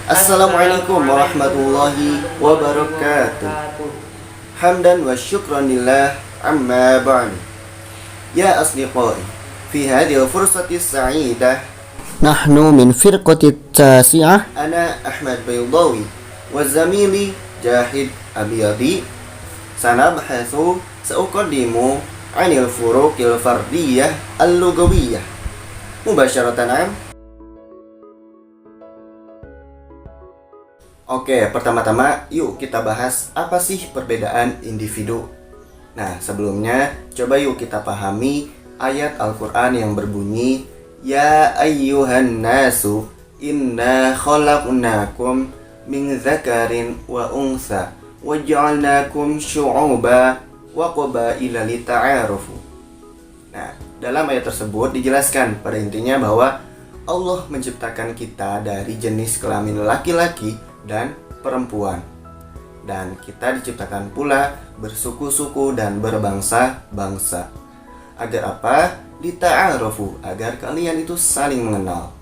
Assalamualaikum warahmatullahi wabarakatuh. Hamdan wa syukran lillah amma ba'd. Ya asdiqai, fi hadhihi fursati sa'idah nahnu min firqati tasi'ah. Ana Ahmad Baydawi wa zamili Jahid Abiyadi. Sanabhathu sa'uqaddimu 'anil furuqil fardiyah al-lughawiyah mubasyaratan. Oke, pertama-tama yuk kita bahas apa sih perbedaan individu. Nah, sebelumnya coba yuk kita pahami ayat Al-Quran yang berbunyi Ya ayyuhan nasu inna khalaqnakum min dzakarin wa unsa wa ja'alnakum syu'uba wa qabaila lita'arufu. Nah, dalam ayat tersebut dijelaskan pada intinya bahwa Allah menciptakan kita dari jenis kelamin laki-laki dan perempuan. Dan kita diciptakan pula bersuku-suku dan berbangsa-bangsa. Agar apa? Lita'arufu, agar kalian itu saling mengenal.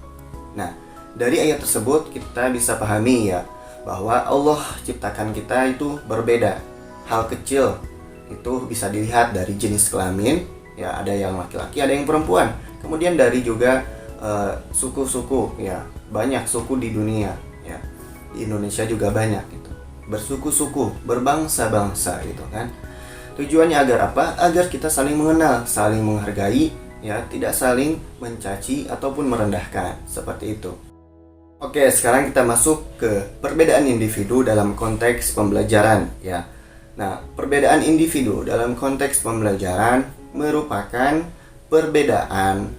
Nah, dari ayat tersebut kita bisa pahami ya bahwa Allah ciptakan kita itu berbeda. Hal kecil itu bisa dilihat dari jenis kelamin, ya ada yang laki-laki, ada yang perempuan. Kemudian dari juga suku-suku, ya banyak suku di dunia, ya. Di Indonesia juga banyak gitu. Bersuku-suku, berbangsa-bangsa gitu kan. Tujuannya agar apa? Agar kita saling mengenal, saling menghargai, ya, tidak saling mencaci ataupun merendahkan, seperti itu. Oke, sekarang kita masuk ke perbedaan individu dalam konteks pembelajaran, ya. Nah, perbedaan individu dalam konteks pembelajaran merupakan perbedaan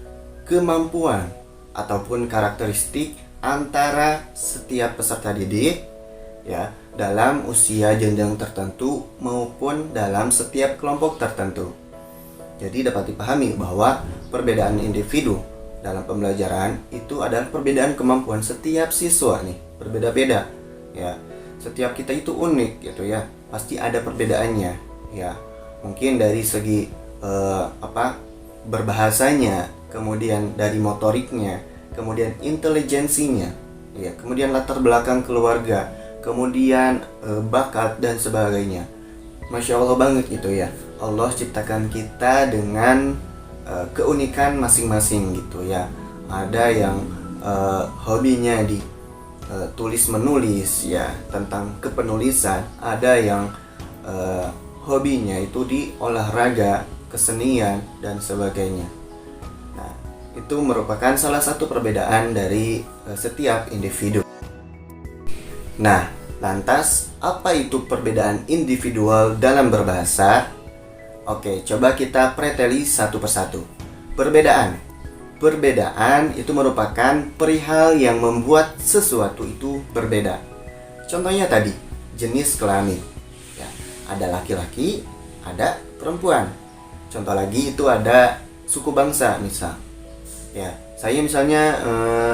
kemampuan ataupun karakteristik antara setiap peserta didik, ya, dalam usia jenjang tertentu maupun dalam setiap kelompok tertentu. Jadi dapat dipahami bahwa perbedaan individu dalam pembelajaran itu adalah perbedaan kemampuan setiap siswa nih, berbeda-beda. Ya, setiap kita itu unik gitu ya. Pasti ada perbedaannya, ya. Mungkin dari segi berbahasanya, kemudian dari motoriknya, kemudian intelijensinya, ya, kemudian latar belakang keluarga, kemudian bakat dan sebagainya. Masya Allah banget gitu ya. Allah ciptakan kita dengan keunikan masing-masing gitu ya. Ada yang hobinya di tulis menulis ya, tentang kepenulisan. Ada yang hobinya itu di olahraga, kesenian dan sebagainya. Nah, itu merupakan salah satu perbedaan dari setiap individu. Nah, lantas apa itu perbedaan individual dalam berbahasa? Oke, coba kita preteli satu persatu. Perbedaan itu merupakan perihal yang membuat sesuatu itu berbeda. Contohnya tadi, jenis kelamin. Ya, ada laki-laki, ada perempuan. Contoh lagi itu ada suku bangsa misal. Ya, saya misalnya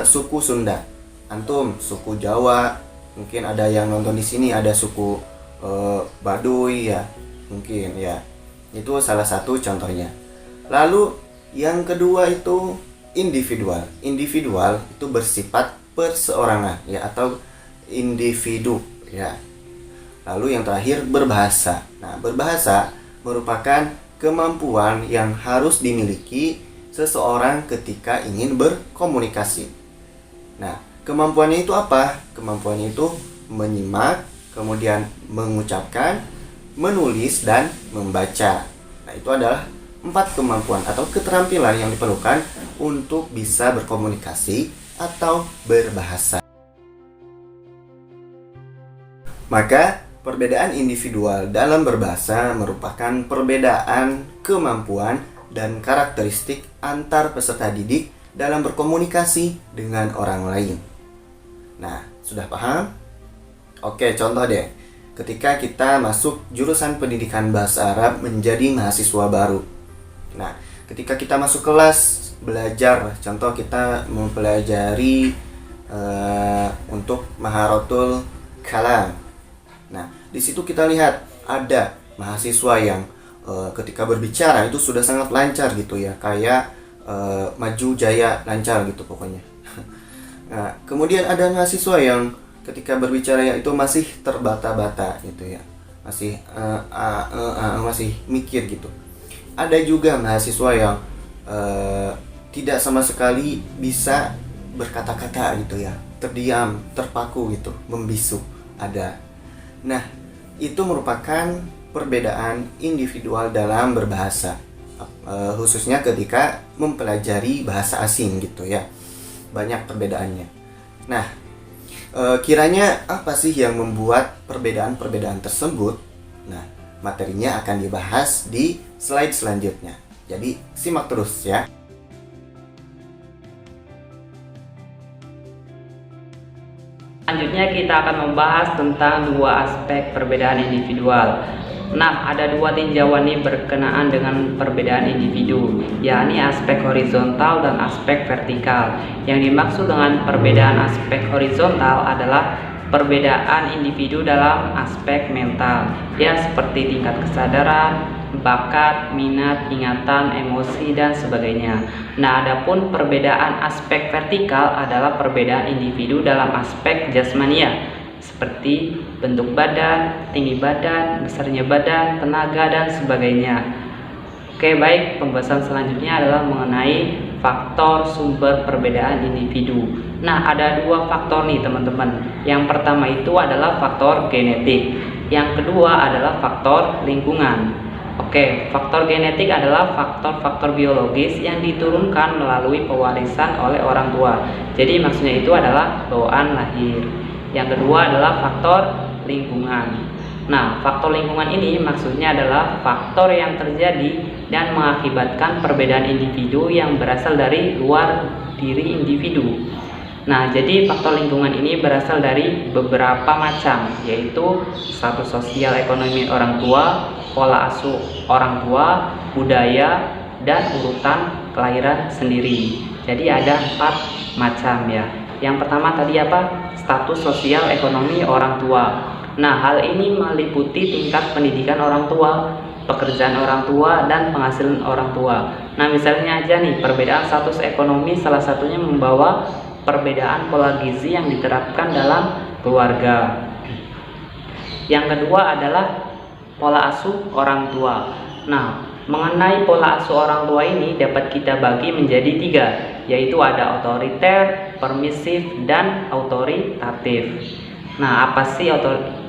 suku Sunda, antum suku Jawa, mungkin ada yang nonton di sini ada suku Baduy ya, mungkin ya. Itu salah satu contohnya. Lalu yang kedua itu individual. Individual itu bersifat perseorangan ya, atau individu ya. Lalu yang terakhir berbahasa. Nah, berbahasa merupakan kemampuan yang harus dimiliki seseorang ketika ingin berkomunikasi. Nah, kemampuannya itu apa? Kemampuannya itu menyimak, kemudian mengucapkan, menulis, dan membaca. Nah, itu adalah 4 kemampuan atau keterampilan yang diperlukan untuk bisa berkomunikasi atau berbahasa. Maka, perbedaan individual dalam berbahasa merupakan perbedaan kemampuan dan karakteristik antar peserta didik dalam berkomunikasi dengan orang lain. Nah, sudah paham? Oke, contoh deh. Ketika kita masuk jurusan pendidikan bahasa Arab menjadi mahasiswa baru. Nah, ketika kita masuk kelas belajar, contoh kita mempelajari untuk maharatul kalam. Nah, di situ kita lihat ada mahasiswa yang ketika berbicara itu sudah sangat lancar gitu ya, kayak maju jaya lancar gitu pokoknya. Nah, kemudian ada mahasiswa yang ketika berbicara itu masih terbata-bata gitu ya, masih masih mikir gitu. Ada juga mahasiswa yang tidak sama sekali bisa berkata-kata gitu ya, terdiam, terpaku gitu, membisu ada. Nah, itu merupakan perbedaan individual dalam berbahasa, khususnya ketika mempelajari bahasa asing gitu ya. Banyak perbedaannya. Nah, kiranya apa sih yang membuat perbedaan-perbedaan tersebut? Nah, materinya akan dibahas di slide selanjutnya. Jadi, simak terus ya. Selanjutnya kita akan membahas tentang dua aspek perbedaan individual. Nah, ada dua tinjauan nih berkenaan dengan perbedaan individu, yakni aspek horizontal dan aspek vertikal. Yang dimaksud dengan perbedaan aspek horizontal adalah perbedaan individu dalam aspek mental, ya seperti tingkat kesadaran, bakat, minat, ingatan, emosi, dan sebagainya. Nah, adapun perbedaan aspek vertikal adalah perbedaan individu dalam aspek jasmania, seperti bentuk badan, tinggi badan, besarnya badan, tenaga, dan sebagainya. Oke, baik, pembahasan selanjutnya adalah mengenai faktor sumber perbedaan individu. Nah, ada dua faktor nih teman-teman. Yang pertama itu adalah faktor genetik. Yang kedua adalah faktor lingkungan. Oke, faktor genetik adalah faktor-faktor biologis yang diturunkan melalui pewarisan oleh orang tua. Jadi maksudnya itu adalah bawaan lahir. Yang kedua adalah faktor lingkungan. Nah, faktor lingkungan ini maksudnya adalah faktor yang terjadi dan mengakibatkan perbedaan individu yang berasal dari luar diri individu. Nah, jadi faktor lingkungan ini berasal dari beberapa macam, yaitu status sosial ekonomi orang tua, pola asuh orang tua, budaya, dan urutan kelahiran sendiri. Jadi ada 4 macam ya. Yang pertama tadi apa? Status sosial ekonomi orang tua. Nah, hal ini meliputi tingkat pendidikan orang tua, pekerjaan orang tua, dan penghasilan orang tua. Nah, misalnya aja nih, perbedaan status ekonomi salah satunya membawa perbedaan pola gizi yang diterapkan dalam keluarga. Yang kedua adalah pola asuh orang tua. Nah, mengenai pola asuh orang tua ini dapat kita bagi menjadi 3, yaitu ada otoriter, permisif, dan autoritatif. Nah, apa sih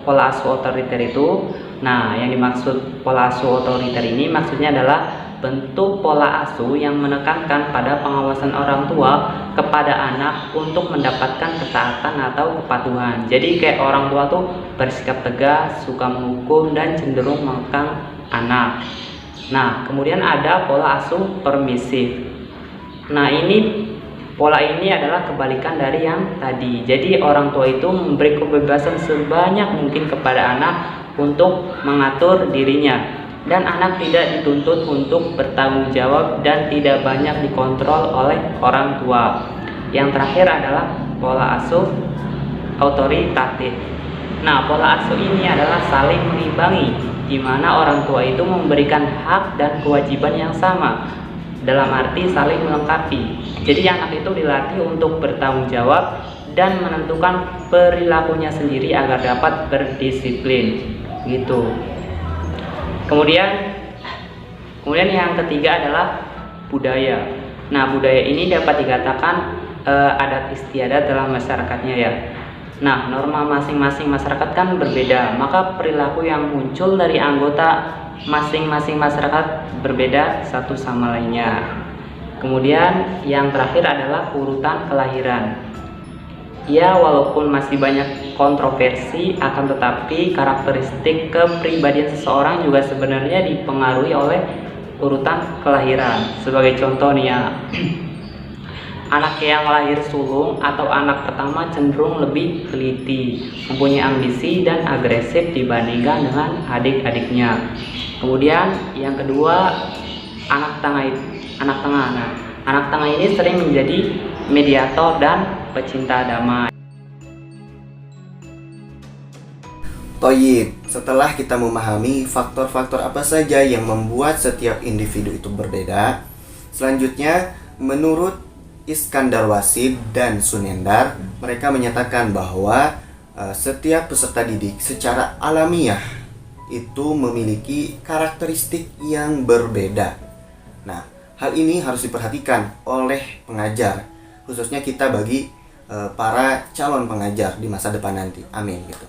pola asuh otoriter itu? Nah, yang dimaksud pola asuh otoriter ini maksudnya adalah bentuk pola asuh yang menekankan pada pengawasan orang tua kepada anak untuk mendapatkan ketaatan atau kepatuhan. Jadi kayak orang tua tuh bersikap tegas, suka menghukum, dan cenderung mengekang anak. Nah, kemudian ada pola asuh permisif. Nah, pola ini adalah kebalikan dari yang tadi. Jadi orang tua itu memberi kebebasan sebanyak mungkin kepada anak untuk mengatur dirinya, dan anak tidak dituntut untuk bertanggung jawab dan tidak banyak dikontrol oleh orang tua. Yang terakhir adalah pola asuh autoritatif. Nah, pola asuh ini adalah saling mengimbangi, di mana orang tua itu memberikan hak dan kewajiban yang sama, dalam arti saling melengkapi. Jadi anak itu dilatih untuk bertanggung jawab dan menentukan perilakunya sendiri agar dapat berdisiplin gitu. Kemudian yang ketiga adalah budaya. Nah, budaya ini dapat dikatakan adat istiadat dalam masyarakatnya ya. Nah, norma masing-masing masyarakat kan berbeda, maka perilaku yang muncul dari anggota masing-masing masyarakat berbeda satu sama lainnya. Kemudian yang terakhir adalah urutan kelahiran. Ya, walaupun masih banyak kontroversi, akan tetapi karakteristik kepribadian seseorang juga sebenarnya dipengaruhi oleh urutan kelahiran. Sebagai contoh nih ya, anak yang lahir sulung atau anak pertama cenderung lebih teliti, mempunyai ambisi dan agresif dibandingkan dengan adik-adiknya. Kemudian yang kedua, anak tengah. Nah, anak tengah ini sering menjadi mediator dan pecinta damai. Toyib, setelah kita memahami faktor-faktor apa saja yang membuat setiap individu itu berbeda, selanjutnya menurut Iskandar Wasid dan Sunendar, mereka menyatakan bahwa setiap peserta didik secara alamiah itu memiliki karakteristik yang berbeda. Nah, hal ini harus diperhatikan oleh pengajar, khususnya kita bagi para calon pengajar di masa depan nanti. Amin gitu.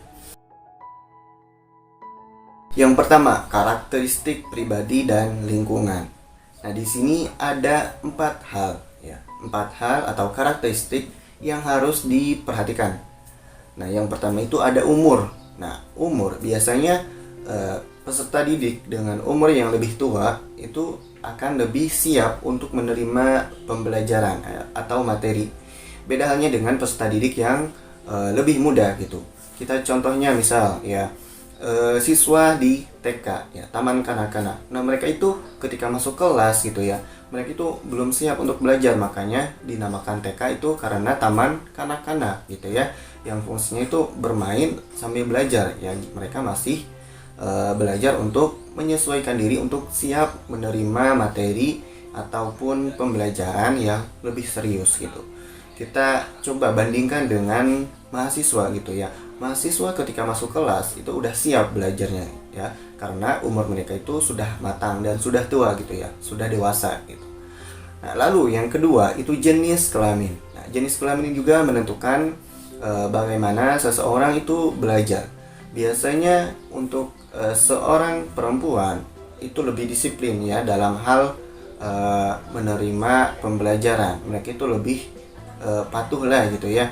Yang pertama, karakteristik pribadi dan lingkungan. Nah, di sini ada 4 hal ya. 4 hal atau karakteristik yang harus diperhatikan. Nah, yang pertama itu ada umur. Nah, umur biasanya peserta didik dengan umur yang lebih tua itu akan lebih siap untuk menerima pembelajaran atau materi. Beda halnya dengan peserta didik yang lebih muda gitu. Kita contohnya misal ya siswa di TK ya, taman kanak-kanak. Nah, mereka itu ketika masuk kelas gitu ya, mereka itu belum siap untuk belajar, makanya dinamakan TK itu karena taman kanak-kanak gitu ya, yang fungsinya itu bermain sambil belajar ya. Mereka masih belajar untuk menyesuaikan diri untuk siap menerima materi ataupun pembelajaran yang lebih serius gitu. Kita coba bandingkan dengan mahasiswa gitu ya. Mahasiswa ketika masuk kelas itu udah siap belajarnya ya, karena umur mereka itu sudah matang dan sudah tua gitu ya, sudah dewasa gitu. Nah, lalu yang kedua itu jenis kelamin. Nah, jenis kelamin juga menentukan bagaimana seseorang itu belajar. Biasanya untuk seorang perempuan itu lebih disiplin ya dalam hal menerima pembelajaran. Mereka itu lebih patuh lah gitu ya.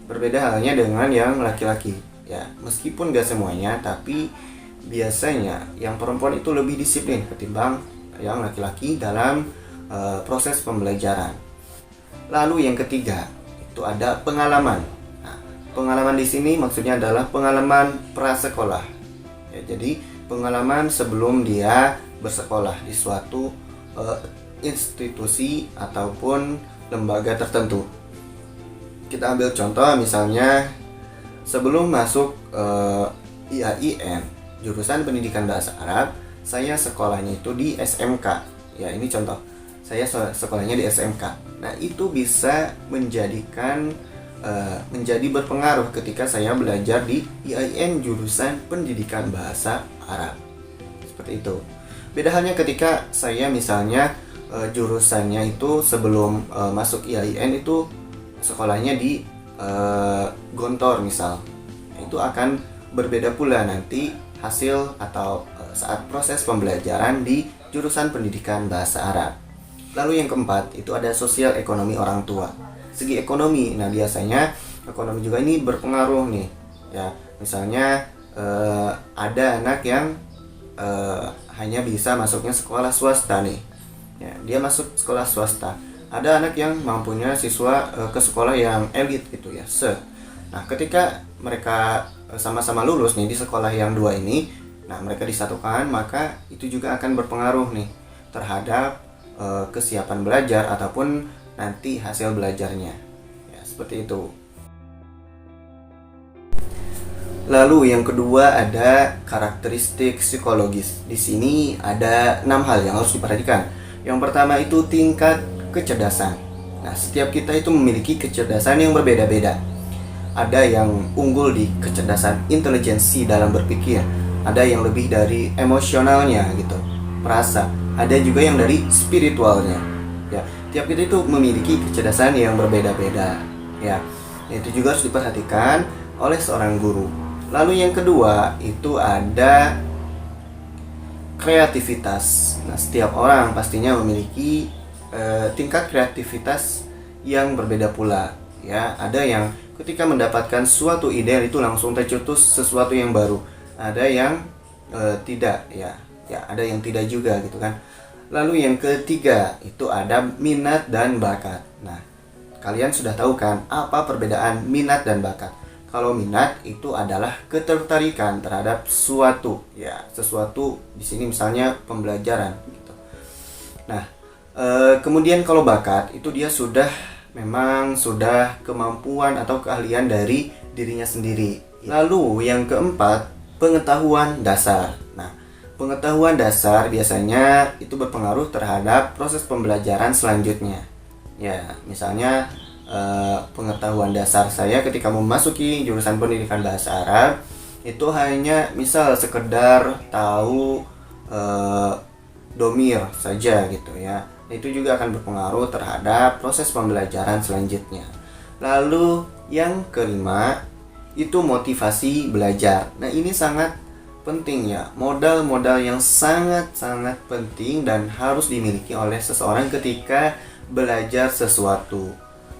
Berbeda halnya dengan yang laki-laki ya, meskipun gak semuanya, tapi biasanya yang perempuan itu lebih disiplin ketimbang yang laki-laki dalam proses pembelajaran. Lalu yang ketiga itu ada pengalaman. Nah, pengalaman di sini maksudnya adalah pengalaman prasekolah ya, jadi pengalaman sebelum dia bersekolah di suatu institusi ataupun lembaga tertentu. Kita ambil contoh misalnya sebelum masuk IAIN, jurusan Pendidikan Bahasa Arab, saya sekolahnya itu di SMK. Ya, ini contoh. Saya sekolahnya di SMK. Nah, itu bisa menjadi berpengaruh ketika saya belajar di IAIN jurusan Pendidikan Bahasa Arab. Seperti itu. Beda halnya ketika saya misalnya jurusannya itu sebelum masuk IAIN itu sekolahnya di Gontor misal, itu akan berbeda pula nanti hasil atau saat proses pembelajaran di jurusan Pendidikan Bahasa Arab. Lalu yang keempat itu ada sosial ekonomi orang tua. Segi ekonomi, nah biasanya ekonomi juga ini berpengaruh nih ya. Misalnya ada anak yang hanya bisa masuknya sekolah swasta nih ya, dia masuk sekolah swasta. Ada anak yang mampunya siswa ke sekolah yang elit gitu ya, Nah, ketika mereka sama-sama lulus nih di sekolah yang dua ini, nah mereka disatukan, maka itu juga akan berpengaruh nih terhadap kesiapan belajar ataupun nanti hasil belajarnya. Ya, seperti itu. Lalu yang kedua ada karakteristik psikologis. Di sini ada 6 hal yang harus diperhatikan. Yang pertama itu tingkat kecerdasan. Nah, setiap kita itu memiliki kecerdasan yang berbeda-beda. Ada yang unggul di kecerdasan intelijensi dalam berpikir, ada yang lebih dari emosionalnya gitu, perasa, ada juga yang dari spiritualnya. Ya, tiap kita itu memiliki kecerdasan yang berbeda-beda. Ya, itu juga harus diperhatikan oleh seorang guru. Lalu yang kedua itu ada kreativitas. Nah, setiap orang pastinya memiliki tingkat kreativitas yang berbeda pula ya. Ada yang ketika mendapatkan suatu ide itu langsung tercetus sesuatu yang baru, ada yang tidak ya, ada yang tidak juga gitu kan. Lalu yang ketiga itu ada minat dan bakat. Nah, kalian sudah tahu kan apa perbedaan minat dan bakat? Kalau minat itu adalah ketertarikan terhadap suatu ya, sesuatu di sini misalnya pembelajaran gitu. Nah, kemudian kalau bakat itu dia memang sudah kemampuan atau keahlian dari dirinya sendiri. Lalu yang keempat, pengetahuan dasar. Nah, pengetahuan dasar biasanya itu berpengaruh terhadap proses pembelajaran selanjutnya. Ya, misalnya pengetahuan dasar saya ketika memasuki jurusan pendidikan bahasa Arab itu hanya misal sekedar tahu domir saja gitu ya. Itu juga akan berpengaruh terhadap proses pembelajaran selanjutnya. Lalu yang kelima itu motivasi belajar. Nah, ini sangat penting ya, modal-modal yang sangat-sangat penting dan harus dimiliki oleh seseorang ketika belajar sesuatu.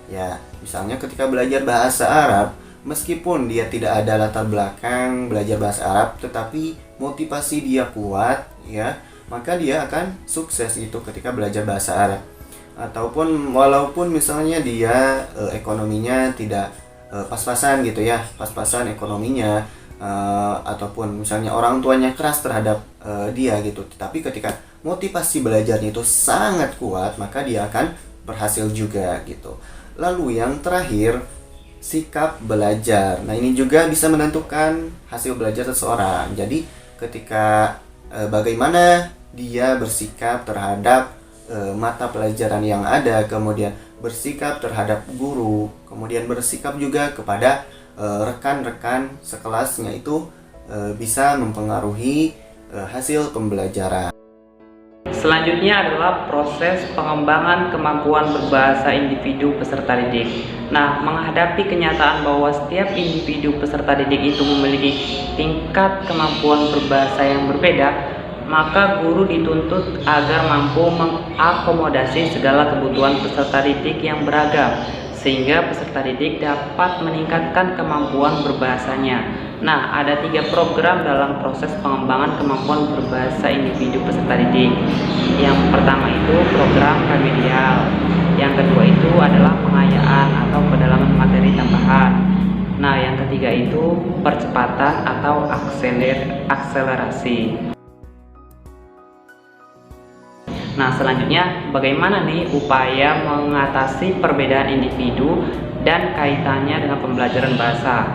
Ya, misalnya ketika belajar bahasa Arab, meskipun dia tidak ada latar belakang belajar bahasa Arab, tetapi motivasi dia kuat ya, maka dia akan sukses itu ketika belajar bahasa Arab. Ataupun walaupun misalnya dia ekonominya tidak pas-pasan gitu ya, pas-pasan ekonominya, ataupun misalnya orang tuanya keras terhadap dia gitu, tetapi ketika motivasi belajarnya itu sangat kuat, maka dia akan berhasil juga gitu. Lalu yang terakhir, sikap belajar. Nah, ini juga bisa menentukan hasil belajar seseorang. Jadi ketika bagaimana dia bersikap terhadap mata pelajaran yang ada, kemudian bersikap terhadap guru, kemudian bersikap juga kepada rekan-rekan sekelasnya, itu bisa mempengaruhi hasil pembelajaran. Selanjutnya adalah proses pengembangan kemampuan berbahasa individu peserta didik. Nah, menghadapi kenyataan bahwa setiap individu peserta didik itu memiliki tingkat kemampuan berbahasa yang berbeda, maka guru dituntut agar mampu mengakomodasi segala kebutuhan peserta didik yang beragam, sehingga peserta didik dapat meningkatkan kemampuan berbahasanya. Nah, ada 3 program dalam proses pengembangan kemampuan berbahasa individu peserta didik. Yang pertama itu program remedial. Yang kedua itu adalah pengayaan atau pendalaman materi tambahan. Nah, yang ketiga itu percepatan atau akselerasi. Nah, selanjutnya bagaimana nih upaya mengatasi perbedaan individu dan kaitannya dengan pembelajaran bahasa?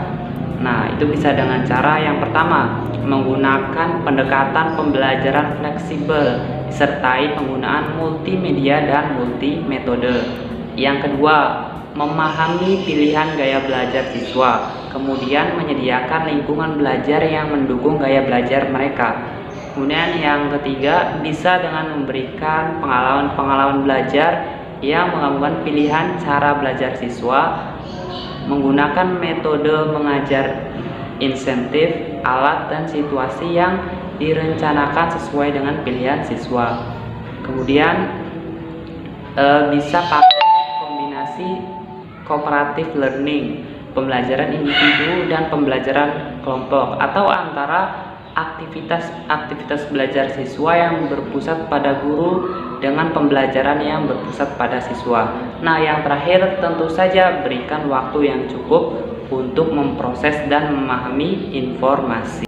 Nah, itu bisa dengan cara yang pertama, menggunakan pendekatan pembelajaran fleksibel disertai penggunaan multimedia dan multi metode. Yang kedua, memahami pilihan gaya belajar siswa, kemudian menyediakan lingkungan belajar yang mendukung gaya belajar mereka. Kemudian yang ketiga, bisa dengan memberikan pengalaman belajar yang menggabungkan pilihan cara belajar siswa, menggunakan metode mengajar insentif, alat, dan situasi yang direncanakan sesuai dengan pilihan siswa. Kemudian bisa pakai kombinasi cooperative learning, pembelajaran individu dan pembelajaran kelompok, atau antara aktivitas belajar siswa yang berpusat pada guru dengan pembelajaran yang berpusat pada siswa. Nah, yang terakhir tentu saja berikan waktu yang cukup untuk memproses dan memahami informasi.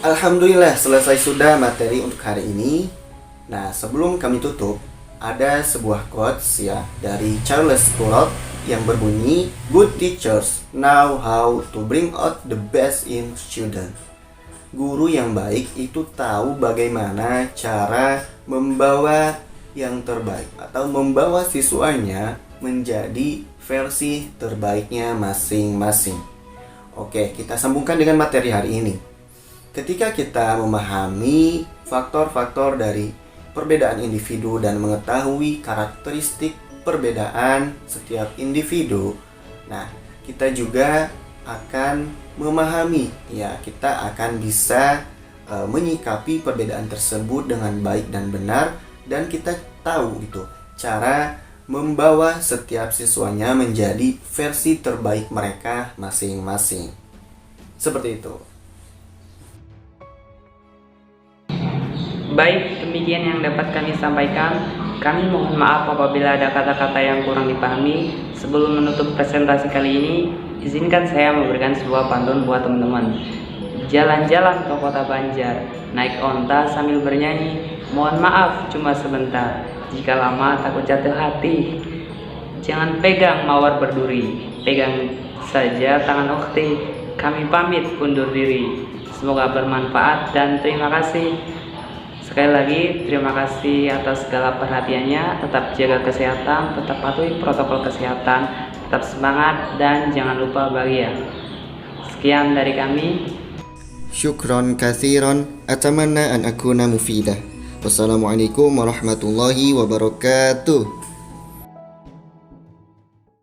Alhamdulillah, selesai sudah materi untuk hari ini. Nah, sebelum kami tutup, ada sebuah quotes ya dari Charles Perrault yang berbunyi, "Good teachers know how to bring out the best in students." Guru yang baik itu tahu bagaimana cara membawa yang terbaik atau membawa siswanya menjadi versi terbaiknya masing-masing. Oke, kita sambungkan dengan materi hari ini. Ketika kita memahami faktor-faktor dari perbedaan individu dan mengetahui karakteristik perbedaan setiap individu, nah, kita juga akan memahami ya, kita akan bisa menyikapi perbedaan tersebut dengan baik dan benar, dan kita tahu itu cara membawa setiap siswanya menjadi versi terbaik mereka masing-masing. Seperti itu. Baik, demikian yang dapat kami sampaikan. Kami mohon maaf apabila ada kata-kata yang kurang dipahami. Sebelum menutup presentasi kali ini, izinkan saya memberikan sebuah pantun buat teman-teman. Jalan-jalan ke kota Banjar, naik onta sambil bernyanyi. Mohon maaf cuma sebentar, jika lama takut jatuh hati. Jangan pegang mawar berduri, pegang saja tangan ukhti. Kami pamit undur diri. Semoga bermanfaat dan terima kasih. Sekali lagi, terima kasih atas segala perhatiannya. Tetap jaga kesehatan, tetap patuhi protokol kesehatan, tetap semangat, dan jangan lupa bahagia. Sekian dari kami. Syukron kathiran, atamanna an akuna mufidah. Wassalamualaikum warahmatullahi wabarakatuh.